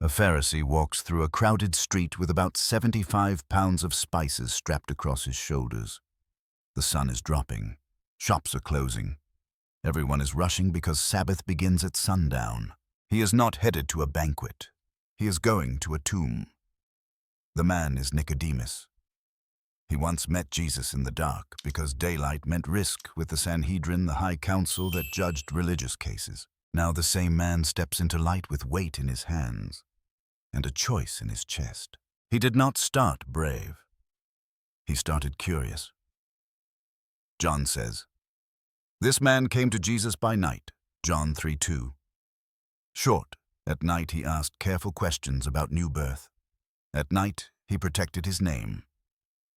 A Pharisee walks through a crowded street with about 75 pounds of spices strapped across his shoulders. The sun is dropping. Shops are closing. Everyone is rushing because Sabbath begins at sundown. He is not headed to a banquet. He is going to a tomb. The man is Nicodemus. He once met Jesus in the dark because daylight meant risk with the Sanhedrin, the high council that judged religious cases. Now the same man steps into light with weight in his hands and a choice in his chest. He did not start brave. He started curious. John says, "This man came to Jesus by night," John 3:2. Short, at night he asked careful questions about new birth. At night he protected his name.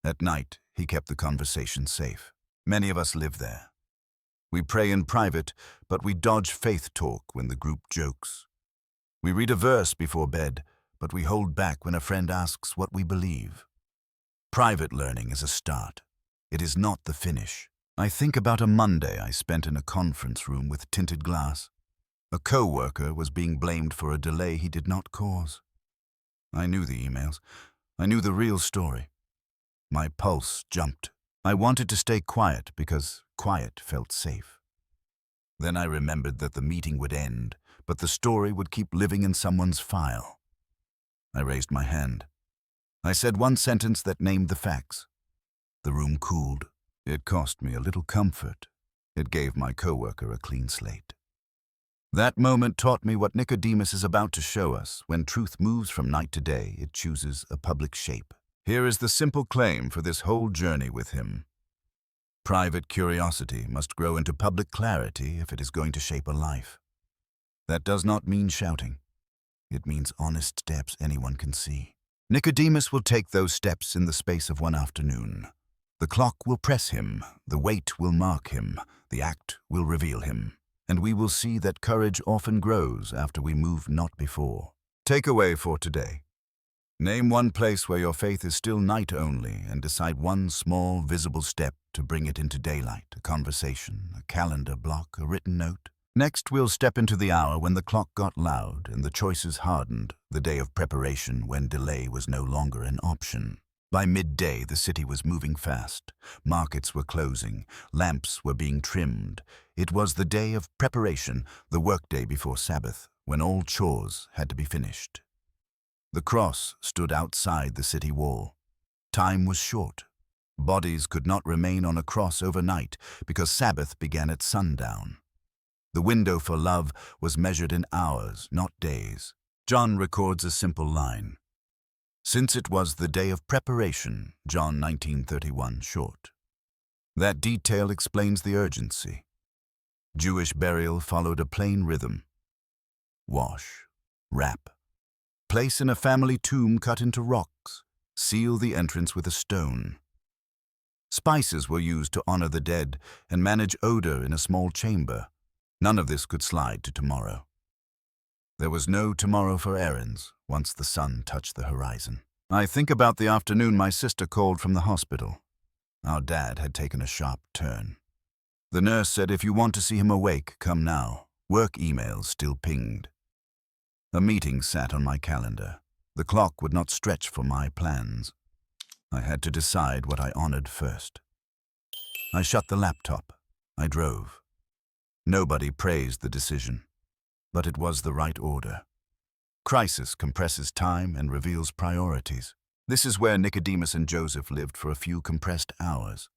At night he kept the conversation safe. Many of us live there. We pray in private, but we dodge faith talk when the group jokes. We read a verse before bed, but we hold back when a friend asks what we believe. Private learning is a start. It is not the finish. I think about a Monday I spent in a conference room with tinted glass. A co-worker was being blamed for a delay he did not cause. I knew the emails. I knew the real story. My pulse jumped. I wanted to stay quiet because quiet felt safe. Then I remembered that the meeting would end, but the story would keep living in someone's file. I raised my hand. I said one sentence that named the facts. The room cooled. It cost me a little comfort. It gave my coworker a clean slate. That moment taught me what Nicodemus is about to show us. When truth moves from night to day, it chooses a public shape. Here is the simple claim for this whole journey with him. Private curiosity must grow into public clarity if it is going to shape a life. That does not mean shouting. It means honest steps anyone can see. Nicodemus will take those steps in the space of one afternoon. The clock will press him, the weight will mark him, the act will reveal him, and we will see that courage often grows after we move not before. Takeaway for today. Name one place where your faith is still night only and decide one small, visible step to bring it into daylight, a conversation, a calendar block, a written note. Next, we'll step into the hour when the clock got loud and the choices hardened, the day of preparation when delay was no longer an option. By midday, the city was moving fast. Markets were closing. Lamps were being trimmed. It was the day of preparation, the workday before Sabbath, when all chores had to be finished. The cross stood outside the city wall. Time was short. Bodies could not remain on a cross overnight because Sabbath began at sundown. The window for love was measured in hours, not days. John records a simple line. Since it was the day of preparation, John 19:31 short. That detail explains the urgency. Jewish burial followed a plain rhythm. Wash, wrap, place in a family tomb cut into rocks, seal the entrance with a stone. Spices were used to honor the dead and manage odor in a small chamber. None of this could slide to tomorrow. There was no tomorrow for errands once the sun touched the horizon. I think about the afternoon my sister called from the hospital. Our dad had taken a sharp turn. The nurse said, "If you want to see him awake, come now." Work emails still pinged. A meeting sat on my calendar. The clock would not stretch for my plans. I had to decide what I honored first. I shut the laptop. I drove. Nobody praised the decision, but it was the right order. Crisis compresses time and reveals priorities. This is where Nicodemus and Joseph lived for a few compressed hours.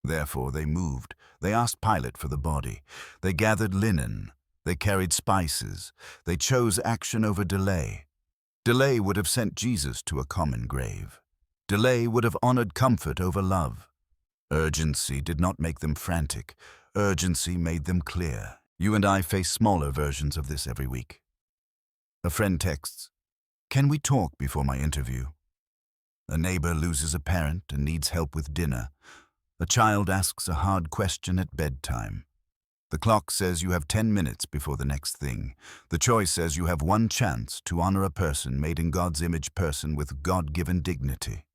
Therefore they moved. They asked Pilate for the body. They gathered linen. They carried spices. They chose action over delay. Delay would have sent Jesus to a common grave. Delay would have honored comfort over love. Urgency did not make them frantic. Urgency made them clear. You and I face smaller versions of this every week. A friend texts, "Can we talk before my interview?" A neighbor loses a parent and needs help with dinner. A child asks a hard question at bedtime. The clock says you have 10 minutes before the next thing. The choice says you have one chance to honor a person made in God's image, person with God-given dignity.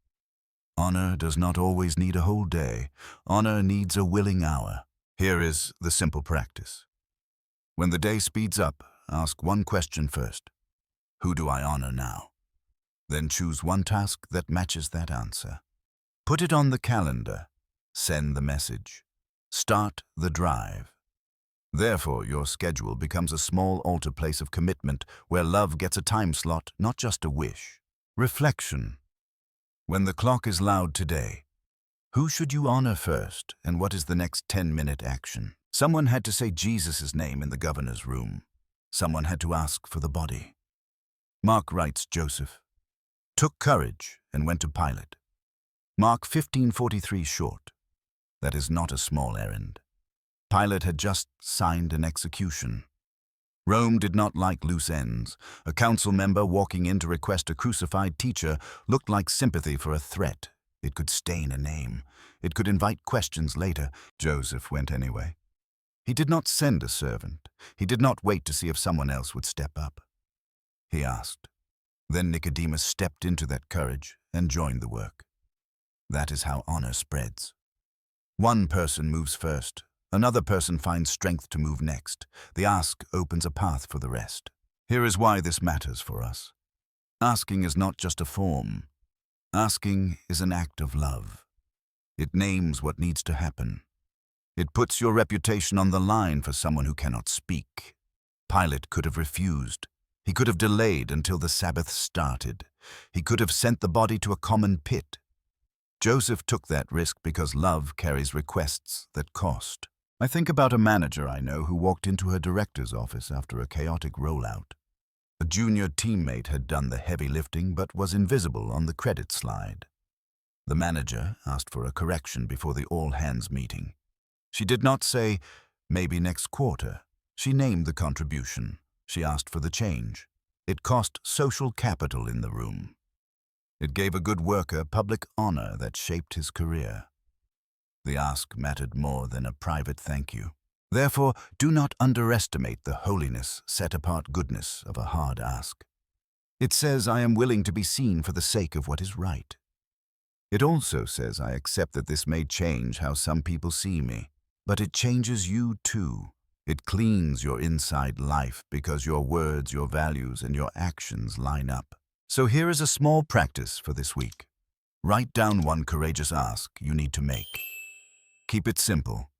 Honor does not always need a whole day. Honor needs a willing hour. Here is the simple practice. When the day speeds up, ask one question first. Who do I honor now? Then choose one task that matches that answer. Put it on the calendar. Send the message. Start the drive. Therefore, your schedule becomes a small altar place of commitment where love gets a time slot, not just a wish. Reflection. When the clock is loud today, who should you honor first, and what is the next 10-minute action? Someone had to say Jesus' name in the governor's room. Someone had to ask for the body. Mark writes Joseph took courage and went to Pilate. Mark 15:43 short. That is not a small errand. Pilate had just signed an execution. Rome did not like loose ends. A council member walking in to request a crucified teacher looked like sympathy for a threat. It could stain a name. It could invite questions later. Joseph went anyway. He did not send a servant. He did not wait to see if someone else would step up. He asked. Then Nicodemus stepped into that courage and joined the work. That is how honor spreads. One person moves first. Another person finds strength to move next. The ask opens a path for the rest. Here is why this matters for us. Asking is not just a form. Asking is an act of love. It names what needs to happen. It puts your reputation on the line for someone who cannot speak. Pilate could have refused. He could have delayed until the Sabbath started. He could have sent the body to a common pit. Joseph took that risk because love carries requests that cost. I think about a manager I know who walked into her director's office after a chaotic rollout. A junior teammate had done the heavy lifting but was invisible on the credit slide. The manager asked for a correction before the all-hands meeting. She did not say, maybe next quarter. She named the contribution. She asked for the change. It cost social capital in the room. It gave a good worker public honor that shaped his career. The ask mattered more than a private thank you. Therefore, do not underestimate the holiness, set-apart goodness of a hard ask. It says, I am willing to be seen for the sake of what is right. It also says, I accept that this may change how some people see me, but it changes you too. It cleans your inside life because your words, your values, and your actions line up. So here is a small practice for this week. Write down one courageous ask you need to make. Keep it simple.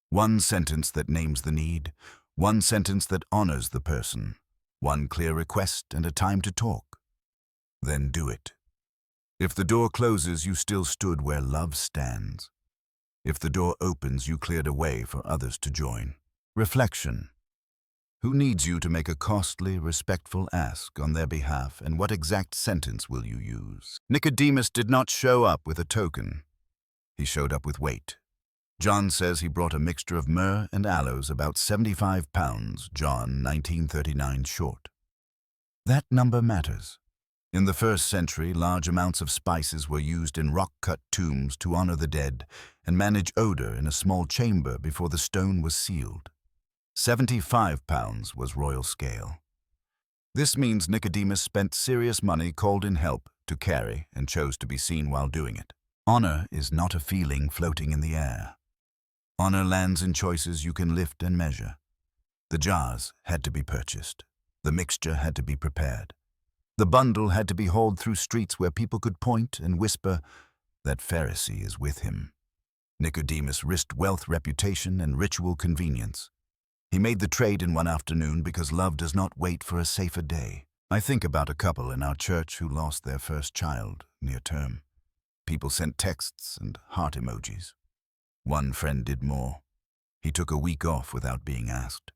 One sentence that names the need, one sentence that honors the person, one clear request and a time to talk. Then do it. If the door closes, you still stood where love stands. If the door opens, you cleared a way for others to join. Reflection. Who needs you to make a costly, respectful ask on their behalf, and what exact sentence will you use? Nicodemus did not show up with a token. He showed up with weight. John says he brought a mixture of myrrh and aloes, about 75 pounds, John 1939 short. That number matters. In the first century, large amounts of spices were used in rock-cut tombs to honor the dead and manage odor in a small chamber before the stone was sealed. 75 pounds was royal scale. This means Nicodemus spent serious money, called in help to carry, and chose to be seen while doing it. Honor is not a feeling floating in the air. Honor lands in choices you can lift and measure. The jars had to be purchased. The mixture had to be prepared. The bundle had to be hauled through streets where people could point and whisper, that Pharisee is with him. Nicodemus risked wealth, reputation, and ritual convenience. He made the trade in one afternoon because love does not wait for a safer day. I think about a couple in our church who lost their first child near term. People sent texts and heart emojis. One friend did more. He took a week off without being asked.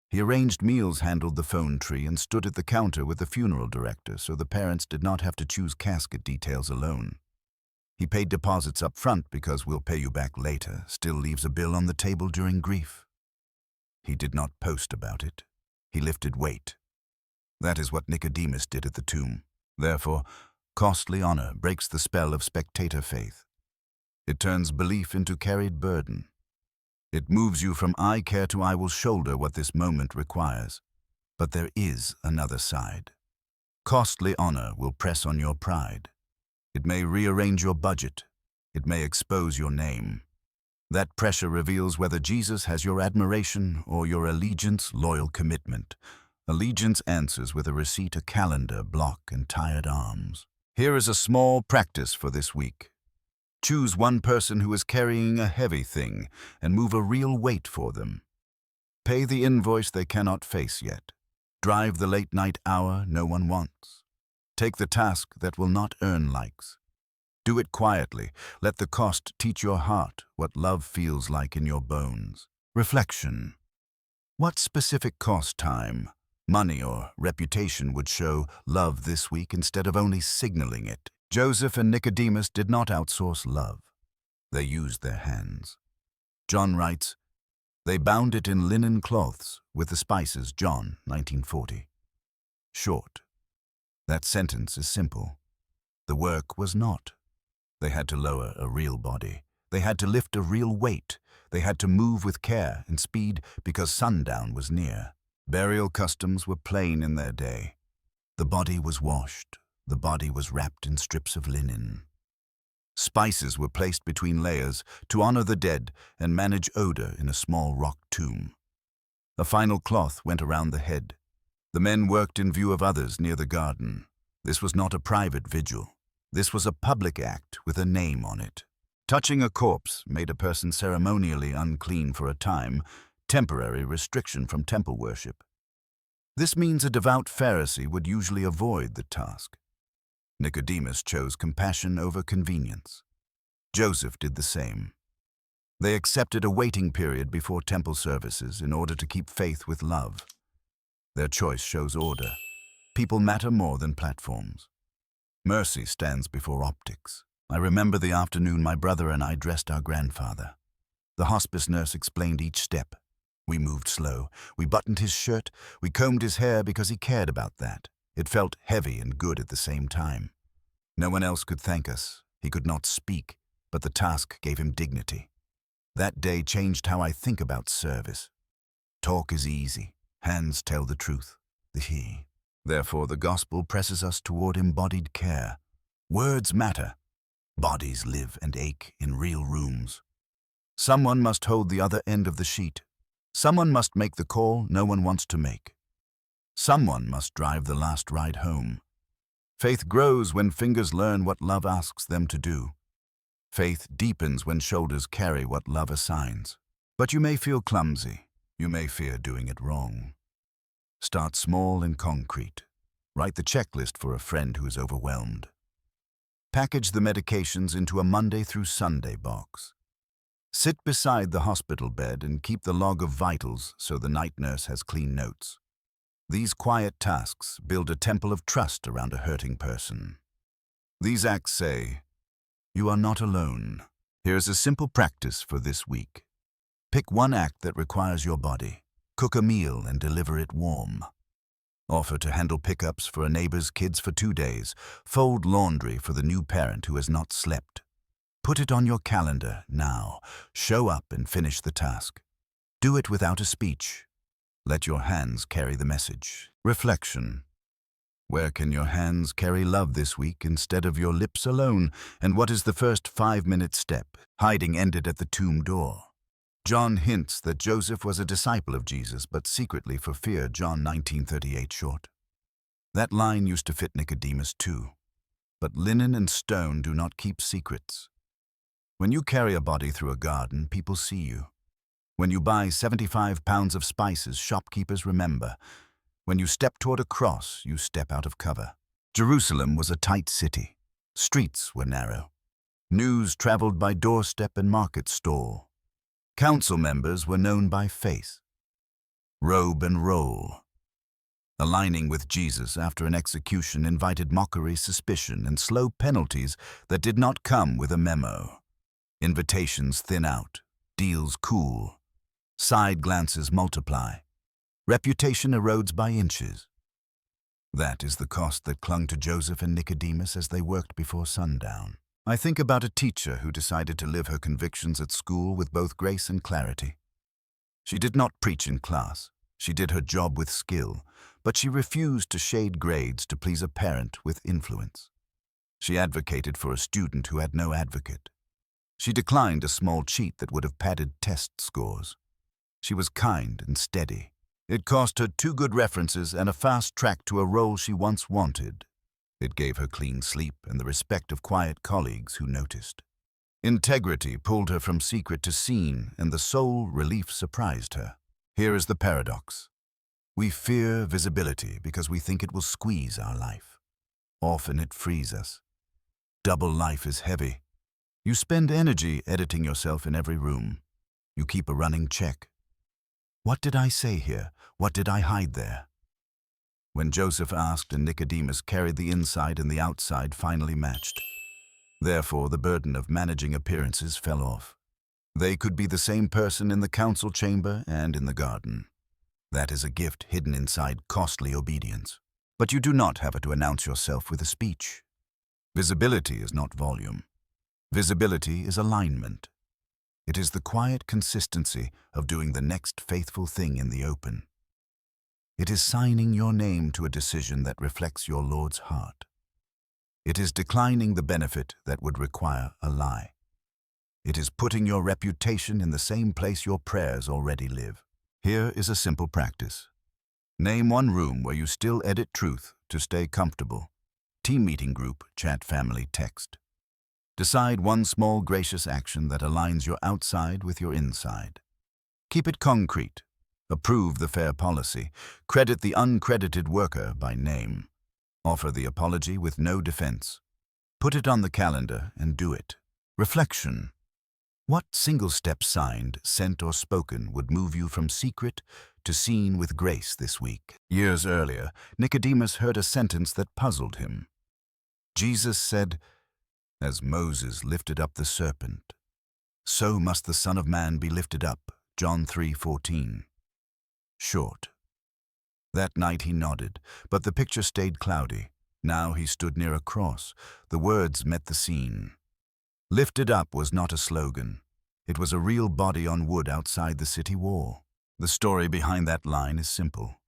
He arranged meals, handled the phone tree, and stood at the counter with the funeral director so the parents did not have to choose casket details alone. He paid deposits up front because we'll pay you back later, still leaves a bill on the table during grief. He did not post about it. He lifted weight. That is what Nicodemus did at the tomb. Therefore, costly honor breaks the spell of spectator faith. It turns belief into carried burden. It moves you from I care to I will shoulder what this moment requires. But there is another side. Costly honor will press on your pride. It may rearrange your budget. It may expose your name. That pressure reveals whether Jesus has your admiration or your allegiance, loyal commitment. Allegiance answers with a receipt, a calendar, block, and tired arms. Here is a small practice for this week. Choose one person who is carrying a heavy thing and move a real weight for them. Pay the invoice they cannot face yet. Drive the late-night hour no one wants. Take the task that will not earn likes. Do it quietly. Let the cost teach your heart what love feels like in your bones. Reflection. What specific cost, time, money, or reputation would show love this week instead of only signaling it? Joseph and Nicodemus did not outsource love. They used their hands. John writes, "They bound it in linen cloths with the spices." John 1940. Short. That sentence is simple. The work was not. They had to lower a real body. They had to lift a real weight. They had to move with care and speed because sundown was near. Burial customs were plain in their day. The body was washed. The body was wrapped in strips of linen. Spices were placed between layers to honor the dead and manage odor in a small rock tomb. A final cloth went around the head. The men worked in view of others near the garden. This was not a private vigil. This was a public act with a name on it. Touching a corpse made a person ceremonially unclean for a time, temporary restriction from temple worship. This means a devout Pharisee would usually avoid the task. Nicodemus chose compassion over convenience. Joseph did the same. They accepted a waiting period before temple services in order to keep faith with love. Their choice shows order. People matter more than platforms. Mercy stands before optics. I remember the afternoon my brother and I dressed our grandfather. The hospice nurse explained each step. We moved slow. We buttoned his shirt. We combed his hair because he cared about that. It felt heavy and good at the same time. No one else could thank us. He could not speak, but the task gave him dignity. That day changed how I think about service. Talk is easy. Hands tell the truth. The he. Therefore, the gospel presses us toward embodied care. Words matter. Bodies live and ache in real rooms. Someone must hold the other end of the sheet. Someone must make the call no one wants to make. Someone must drive the last ride home. Faith grows when fingers learn what love asks them to do. Faith deepens when shoulders carry what love assigns. But you may feel clumsy. You may fear doing it wrong. Start small and concrete. Write the checklist for a friend who is overwhelmed. Package the medications into a Monday through Sunday box. Sit beside the hospital bed and keep the log of vitals so the night nurse has clean notes. These quiet tasks build a temple of trust around a hurting person. These acts say, "You are not alone." Here's a simple practice for this week. Pick one act that requires your body. Cook a meal and deliver it warm. Offer to handle pickups for a neighbor's kids for 2 days. Fold laundry for the new parent who has not slept. Put it on your calendar now. Show up and finish the task. Do it without a speech. Let your hands carry the message. Reflection. Where can your hands carry love this week instead of your lips alone? And what is the first 5-minute step? Hiding ended at the tomb door. John hints that Joseph was a disciple of Jesus, but secretly for fear, John 19:38 short. That line used to fit Nicodemus too. But linen and stone do not keep secrets. When you carry a body through a garden, people see you. When you buy 75 pounds of spices, shopkeepers remember. When you step toward a cross, you step out of cover. Jerusalem was a tight city. Streets were narrow. News traveled by doorstep and market stall. Council members were known by face. Robe and roll. Aligning with Jesus after an execution invited mockery, suspicion, and slow penalties that did not come with a memo. Invitations thin out. Deals cool. Side glances multiply. Reputation erodes by inches. That is the cost that clung to Joseph and Nicodemus as they worked before sundown. I think about a teacher who decided to live her convictions at school with both grace and clarity. She did not preach in class. She did her job with skill, but she refused to shade grades to please a parent with influence. She advocated for a student who had no advocate. She declined a small cheat that would have padded test scores. She was kind and steady. It cost her 2 good references and a fast track to a role she once wanted. It gave her clean sleep and the respect of quiet colleagues who noticed. Integrity pulled her from secret to seen, and the soul relief surprised her. Here is the paradox. We fear visibility because we think it will squeeze our life. Often it frees us. Double life is heavy. You spend energy editing yourself in every room. You keep a running check. What did I say here? What did I hide there? When Joseph asked and Nicodemus carried, the inside and the outside finally matched. Therefore, the burden of managing appearances fell off. They could be the same person in the council chamber and in the garden. That is a gift hidden inside costly obedience. But you do not have to announce yourself with a speech. Visibility is not volume. Visibility is alignment. It is the quiet consistency of doing the next faithful thing in the open. It is signing your name to a decision that reflects your Lord's heart. It is declining the benefit that would require a lie. It is putting your reputation in the same place your prayers already live. Here is a simple practice. Name one room where you still edit truth to stay comfortable. Team meeting group, chat, family, text. Decide one small gracious action that aligns your outside with your inside. Keep it concrete. Approve the fair policy. Credit the uncredited worker by name. Offer the apology with no defense. Put it on the calendar and do it. Reflection. What single step signed, sent, or spoken would move you from secret to seen with grace this week? Years earlier, Nicodemus heard a sentence that puzzled him. Jesus said, "As Moses lifted up the serpent, so must the Son of Man be lifted up." John 3:14. Short. That night he nodded, but the picture stayed cloudy. Now he stood near a cross. The words met the scene. Lifted up was not a slogan. It was a real body on wood outside the city wall. The story behind that line is simple.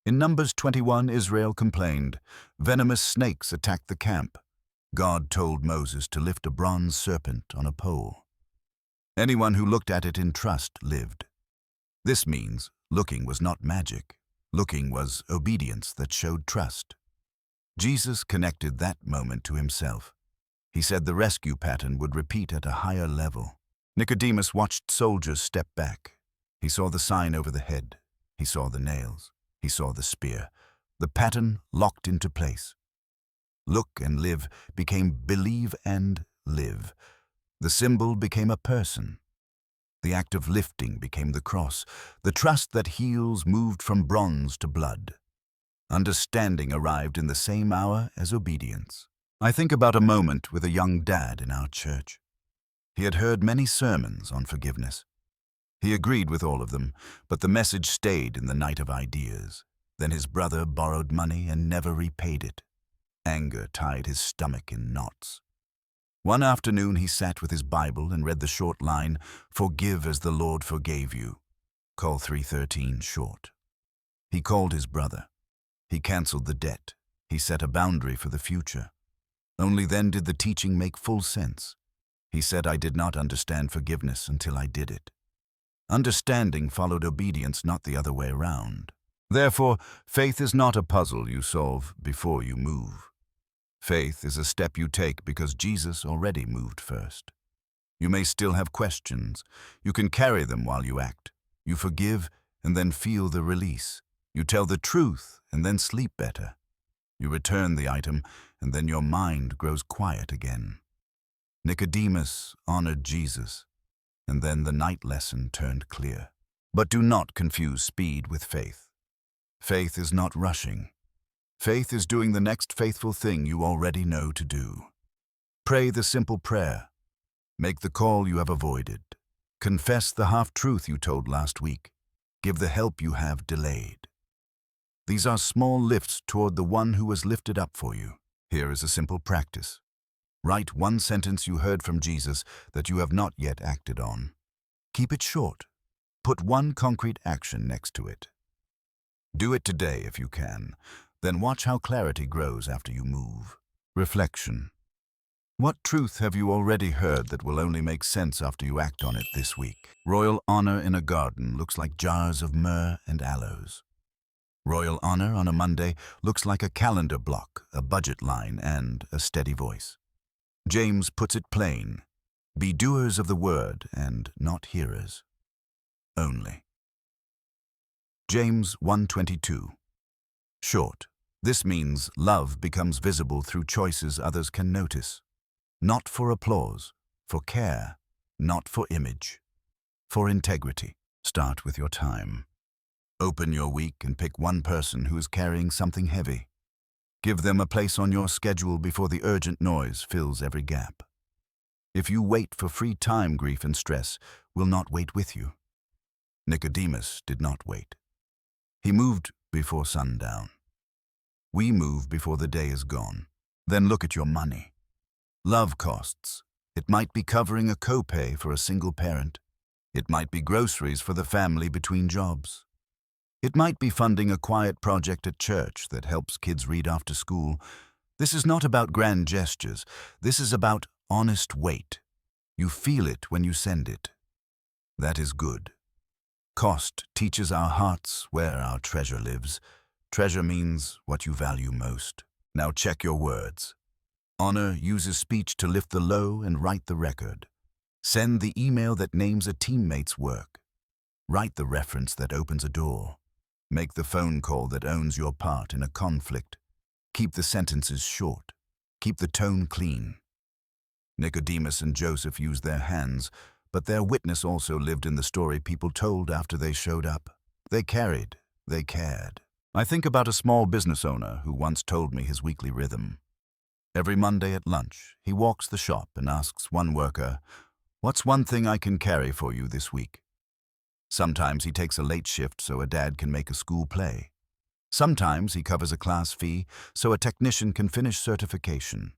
In Numbers 21, Israel complained. Venomous snakes attacked the camp. God told Moses to lift a bronze serpent on a pole. Anyone who looked at it in trust lived. This means looking was not magic. Looking was obedience that showed trust. Jesus connected that moment to himself. He said the rescue pattern would repeat at a higher level. Nicodemus watched soldiers step back. He saw the sign over the head. He saw the nails. He saw the spear. The pattern locked into place. Look and live became believe and live. The symbol became a person. The act of lifting became the cross. The trust that heals moved from bronze to blood. Understanding arrived in the same hour as obedience. I think about a moment with a young dad in our church. He had heard many sermons on forgiveness. He agreed with all of them, but the message stayed in the night of ideas. Then his brother borrowed money and never repaid it. Anger tied his stomach in knots. One afternoon he sat with his Bible and read the short line, "Forgive as the Lord forgave you." Call 3:13 short. He called his brother. He canceled the debt. He set a boundary for the future. Only then did the teaching make full sense. He said, "I did not understand forgiveness until I did it." Understanding followed obedience, not the other way around. Therefore, faith is not a puzzle you solve before you move. Faith is a step you take because Jesus already moved first. You may still have questions. You can carry them while you act. You forgive and then feel the release. You tell the truth and then sleep better. You return the item and then your mind grows quiet again. Nicodemus honored Jesus, and then the night lesson turned clear. But do not confuse speed with faith. Faith is not rushing. Faith is doing the next faithful thing you already know to do. Pray the simple prayer. Make the call you have avoided. Confess the half-truth you told last week. Give the help you have delayed. These are small lifts toward the one who was lifted up for you. Here is a simple practice. Write one sentence you heard from Jesus that you have not yet acted on. Keep it short. Put one concrete action next to it. Do it today if you can. Then watch how clarity grows after you move. Reflection. What truth have you already heard that will only make sense after you act on it this week? Royal honor in a garden looks like jars of myrrh and aloes. Royal honor on a Monday looks like a calendar block, a budget line, and a steady voice. James puts it plain: be doers of the word and not hearers only. James 1:22. Short. This means love becomes visible through choices others can notice. Not for applause, for care, not for image, for integrity. Start with your time. Open your week and pick one person who is carrying something heavy. Give them a place on your schedule before the urgent noise fills every gap. If you wait for free time, grief and stress will not wait with you. Nicodemus did not wait. He moved before sundown. We move before the day is gone. Then look at your money. Love costs. It might be covering a copay for a single parent. It might be groceries for the family between jobs. It might be funding a quiet project at church that helps kids read after school. This is not about grand gestures. This is about honest weight. You feel it when you send it. That is good. Cost teaches our hearts where our treasure lives. Treasure means what you value most. Now check your words. Honor uses speech to lift the low and write the record. Send the email that names a teammate's work. Write the reference that opens a door. Make the phone call that owns your part in a conflict. Keep the sentences short. Keep the tone clean. Nicodemus and Joseph used their hands, but their witness also lived in the story people told after they showed up. They carried, they cared. I think about a small business owner who once told me his weekly rhythm. Every Monday at lunch, he walks the shop and asks one worker, "What's one thing I can carry for you this week?" Sometimes he takes a late shift so a dad can make a school play. Sometimes he covers a class fee so a technician can finish certification.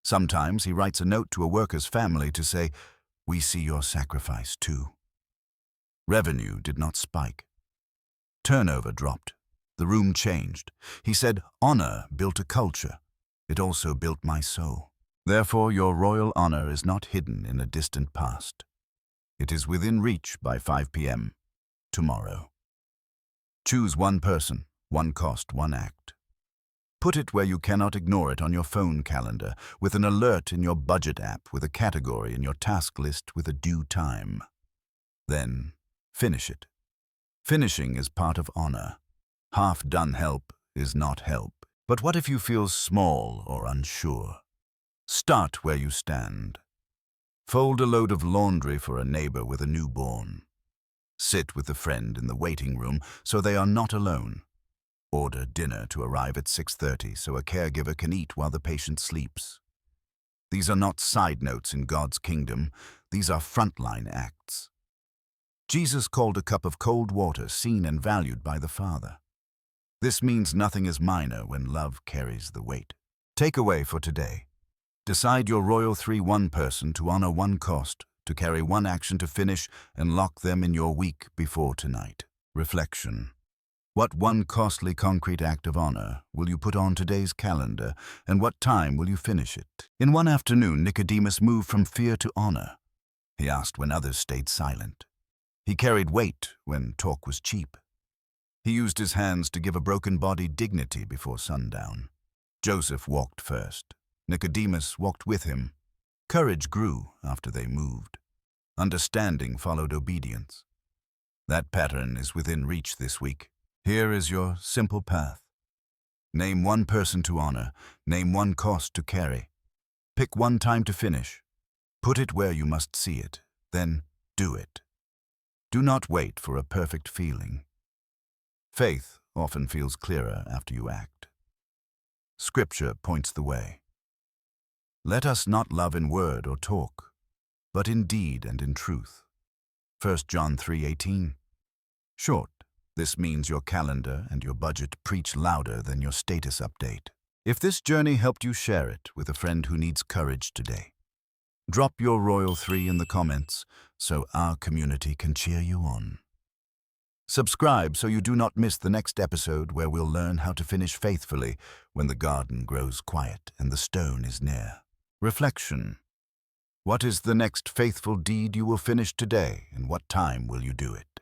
Sometimes he writes a note to a worker's family to say, "We see your sacrifice too." Revenue did not spike. Turnover dropped. The room changed. He said, "Honor built a culture. It also built my soul." Therefore, your royal honor is not hidden in a distant past. It is within reach by 5 p.m. tomorrow. Choose one person, one cost, one act. Put it where you cannot ignore it on your phone calendar, with an alert in your budget app, with a category in your task list with a due time. Then, finish it. Finishing is part of honor. Half-done help is not help. But what if you feel small or unsure? Start where you stand. Fold a load of laundry for a neighbor with a newborn. Sit with a friend in the waiting room so they are not alone. Order dinner to arrive at 6:30 so a caregiver can eat while the patient sleeps. These are not side notes in God's kingdom. These are frontline acts. Jesus called a cup of cold water seen and valued by the Father. This means nothing is minor when love carries the weight. Takeaway for today. Decide your royal 3-1 person to honor one cost, to carry one action to finish, and lock them in your week before tonight. Reflection. What one costly concrete act of honor will you put on today's calendar, and what time will you finish it? In one afternoon, Nicodemus moved from fear to honor. He asked when others stayed silent. He carried weight when talk was cheap. He used his hands to give a broken body dignity before sundown. Joseph walked first. Nicodemus walked with him. Courage grew after they moved. Understanding followed obedience. That pattern is within reach this week. Here is your simple path. Name one person to honor. Name one cost to carry. Pick one time to finish. Put it where you must see it. Then do it. Do not wait for a perfect feeling. Faith often feels clearer after you act. Scripture points the way. Let us not love in word or talk, but in deed and in truth. 1 John 3:18. Short. This means your calendar and your budget preach louder than your status update. If this journey helped you, share it with a friend who needs courage today. Drop your Royal 3 in the comments so our community can cheer you on. Subscribe so you do not miss the next episode where we'll learn how to finish faithfully when the garden grows quiet and the stone is near. Reflection. What is the next faithful deed you will finish today, and what time will you do it?